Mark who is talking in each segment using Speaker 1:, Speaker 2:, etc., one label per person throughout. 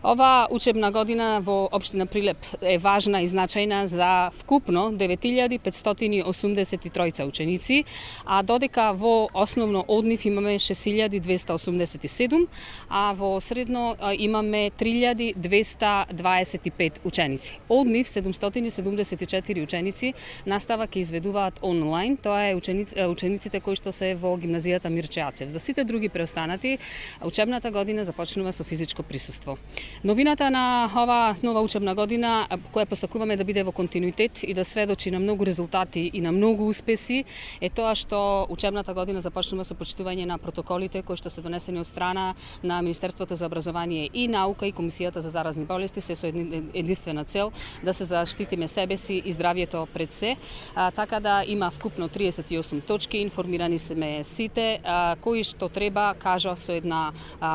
Speaker 1: Ова учебна година во општина Прилеп е важна и значајна за вкупно 9583 ученици, а додека во основно од нив имаме 6287, а во средно имаме 3225 ученици. Од нив 774 ученици настава ќе изведуваат онлайн, тоа е учениците кои што се во гимназијата Мирче Ацев. За сите други преостанати, учебната година започнува со физичко присуство. Новината на ова нова учебна година, која посакуваме да биде во континуитет и да сведочи на многу резултати и на многу успеси, е тоа што учебната година започнува со почитување на протоколите кои што се донесени од страна на Министерството за образование и наука и Комисијата за заразни болести, се со единствена цел да се заштитиме себе си и здравјето пред се. Така да има вкупно 38 точки, информирани сме сите, кои што треба, кажа, со една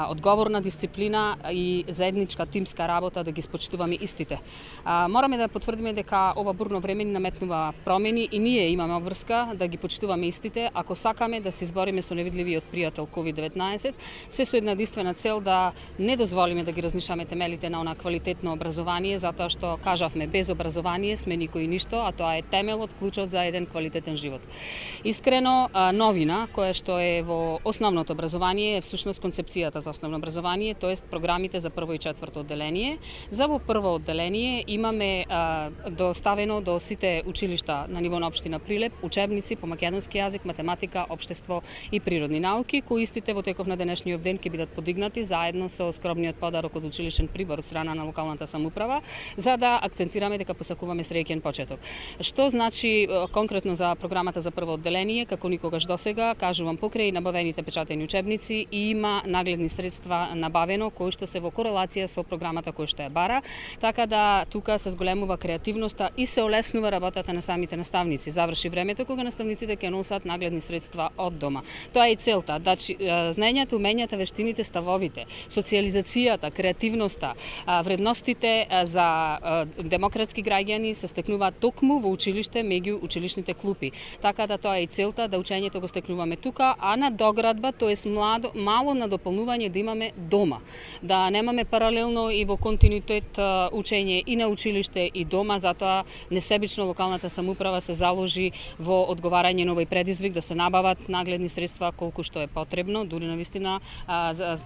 Speaker 1: одговорна дисциплина и заедничка тимска работа да ги спочитуваме истите. Мораме да потврдиме дека ова бурно време ни наметнува промени и ние имаме обврска да ги почитуваме истите, ако сакаме да се избориме со невидливиот пријател COVID-19, се со една единствена цел да не дозволиме да ги разнишаме темелите на она квалитетно образование, затоа што кажавме без образование сме никој ништо, а тоа е темелот, клучот за еден квалитетен живот. Искрено, новина која што е во основното образование е всушност концепцијата за основно образование, тоест програмите за прво и четврто одделение. За во прво одделение имаме доставено до сите училишта на ниво на општина Прилеп учебници по македонски јазик, математика, општество и природни науки, кои истите во теков на денешниот ден ќе бидат подигнати заедно со скромниот подарок од училишен прибор од страна на локалната самоуправа, за да акцентираме дека посакуваме среќен почеток. Што значи конкретно за програмата за прво одделение, како никогаш досега, кажувам, покрај набавените печатени учебници има нагледни средства набавено кои што се во корелација со програмата која што ја бара, така да тука се зголемува креативноста и се олеснува работата на самите наставници. Заврши времето кога наставниците ќе носат нагледни средства од дома. Тоа е и целта, да знаењата, умењата, вештините, ставовите, социјализацијата, креативноста, вредностите за демократски граѓани се стекнуваат токму во училиште меѓу училишните клупи. Така да тоа е и целта, да учењето го стекнуваме тука, а на доградба, тоест мало на дополнување да имаме дома. Да немаме паралелно и во континуитет учење и на училиште и дома, затоа несебично локалната самоуправа се заложи во одговарање на овој предизвик да се набават нагледни средства колку што е потребно, дури навистина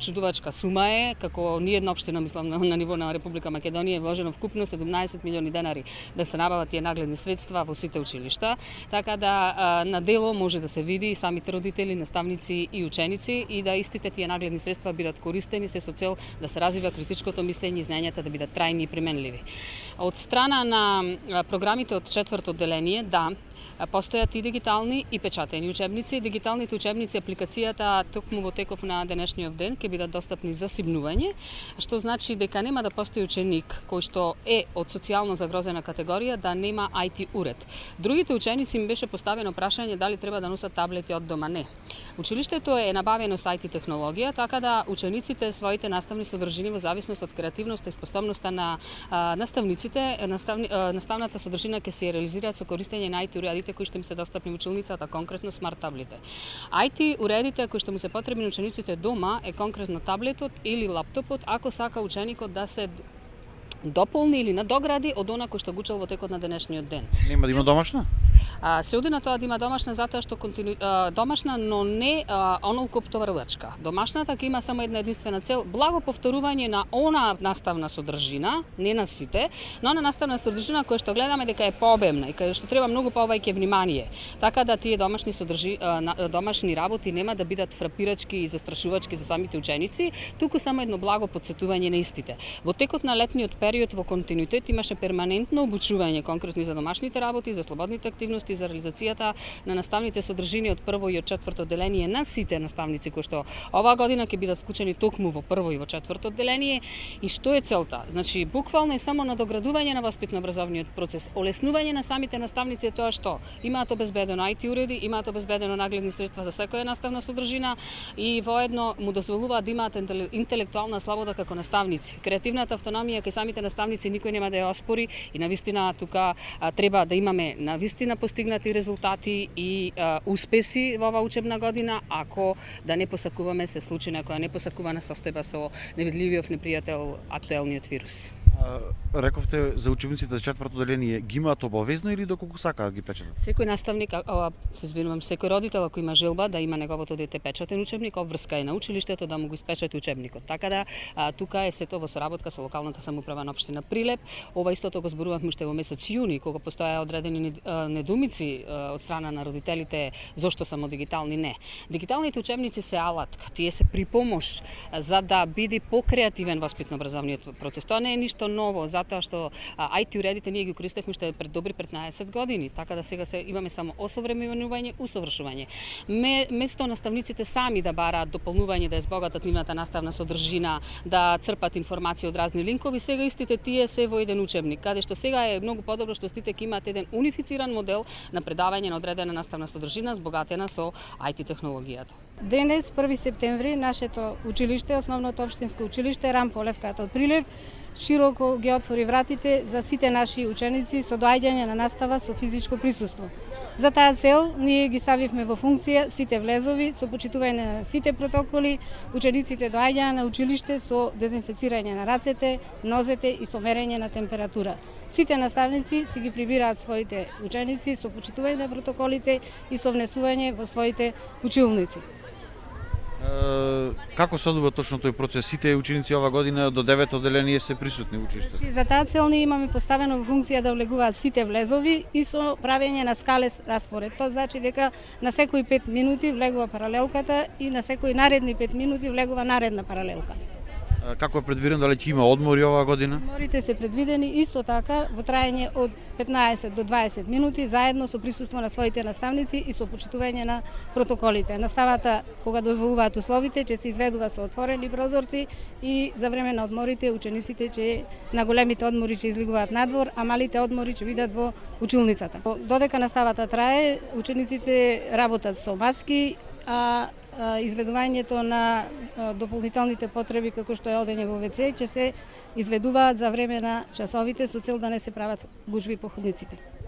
Speaker 1: чудувачка сума е, како ниедна општина, мислам, на ниво на Република Македонија е вложено вкупно 17 милиони денари да се набават тие нагледни средства во сите училишта, така да на дело може да се види и самите родители, наставници и ученици и да истите тие нагледни средства бидат користени се со цел да се развива критичкото мислење и знаењата да бидат трајни и применливи. Од страна на програмите од четврто одделение, да, постојат и дигитални и печатени учебници. Дигиталните учебници, апликацијата токму во теков на денешниот ден ќе бидат достапни за симнување, што значи дека нема да постои ученик кој што е од социјално загрозена категорија да нема IT уред. Другите ученици им беше поставено прашање дали треба да носат таблети од дома. Не. Училиштето е набавено со IT технологија, така да учениците своите наставни содржини во зависност од креативноста и способноста на наставниците, наставната содржина ќе се реализира со користење на IT уредите кои што им се достапни во училницата, конкретно смарт таблите. IT уредите кои што му се потребни учениците дома е конкретно таблетот или лаптопот, ако сака ученикот да се дополни или надогради од она кој што го учел во текот на денешниот ден.
Speaker 2: Нема да има домашна?
Speaker 1: Се оди на тоа да има домашна затоа што домашна, но не онолку оптоварувачка. Домашната ќе има само една единствена цел, благо повторување на она наставна содржина, не на сите, но на наставна содржина која што гледаме дека е пообемна и кај што треба многу повеќе внимание. Така да тие домашни работи нема да бидат фрапирачки и застрашувачки за самите ученици, туку само едно благо потсетување на истите. Во текот на летниот период во континуитет имаше перманентно обучување конкретно за домашните работи, за слободните активности, за реализацијата на наставните содржини од прво и од четврто одделение на сите наставници кои што оваа година ќе бидат вклучени токму во прво и во четврто одделение. И што е целта? Значи буквално е само надоградување на васпитно-образовниот процес, олеснување на самите наставници е тоа што имаат обезбедено IT уреди, имаат обезбедено нагледни средства за секоја наставна содржина и воедно му дозволуваат да имаат интелектуална слобода како наставници. Креативната автономија кај самите наставници никој нема да ја оспори и навистина тука треба да имаме навистина постигнати резултати и успеси во оваа учебна година, ако да не посакуваме се случи некоја непосакувана состојба со невидливиот непријател актуелниот вирус.
Speaker 2: Рековте за учебниците за четврто одделение, ги имаат обавезно или доколку сакаат ги печатат?
Speaker 1: Секој наставник, се извинувам, секој родител ако има желба да има неговото дете печатен учебник, обврска е на училиштето да му го испечати учебникот. Така да тука е сето во соработка со локалната самоуправа на општина Прилеп. Ова истото го зборувавме уште во месец јуни, кога постоја одредени недумици од страна на родителите зошто само дигитални не. Дигиталните учебници се алатка, тие се припомош за да биде покреативен васпитно-образовниот процес. Тоа не е ништо ново, затоа што IT уредите ние ги користевме уште пред 15 години, така да сега имаме само осовременување, усовршување. Место наставниците сами да бараат дополнување, да збогатат нивната наставна содржина, да црпат информации од разни линкови, сега истите тие се во еден учебник, каде што сега е многу подобро што сите ќе имаат еден унифициран модел на предавање на одредена наставна содржина збогатена со IT технологијата.
Speaker 3: Денес, 1 септември, нашето училиште, основното општинско училиште Рампо Левката од Прилеп, широко ги отвори вратите за сите наши ученици со доаѓање на настава со физичко присуство. За таа цел ние ги ставивме во функција сите влезови со почитување на сите протоколи, учениците доаѓаа на училиште со дезинфецирање на рацете, нозете и со мерење на температура. Сите наставници си ги прибираат своите ученици со почитување на протоколите и со внесување во своите училници.
Speaker 2: Како се одвива точно тој процес? Сите ученици ова година до 9 одделение се присутни во училиштето.
Speaker 3: За таа цел ние имаме поставено во функција да влегуваат сите влезови и со правење на скалес распоред. Тоа значи дека на секои 5 минути влегува паралелката и на секои наредни 5 минути влегува наредна паралелка.
Speaker 2: Како е предвидено, дали ќе има одмори оваа година?
Speaker 3: Одморите се предвидени исто така во траење од 15 до 20 минути заедно со присуство на своите наставници и со почитување на протоколите. Наставата, кога дозволуваат условите, ќе се изведува со отворени прозорци и за време на одморите учениците ќе на големите одмори ќе излегуваат надвор, а малите одмори ќе бидат во училницата. Додека наставата трае, учениците работат со маски, а изведувањето на дополнителните потреби како што е одење во ВЦ ќе се изведуваат за време на часовите со цел да не се прават гужви по ходниците.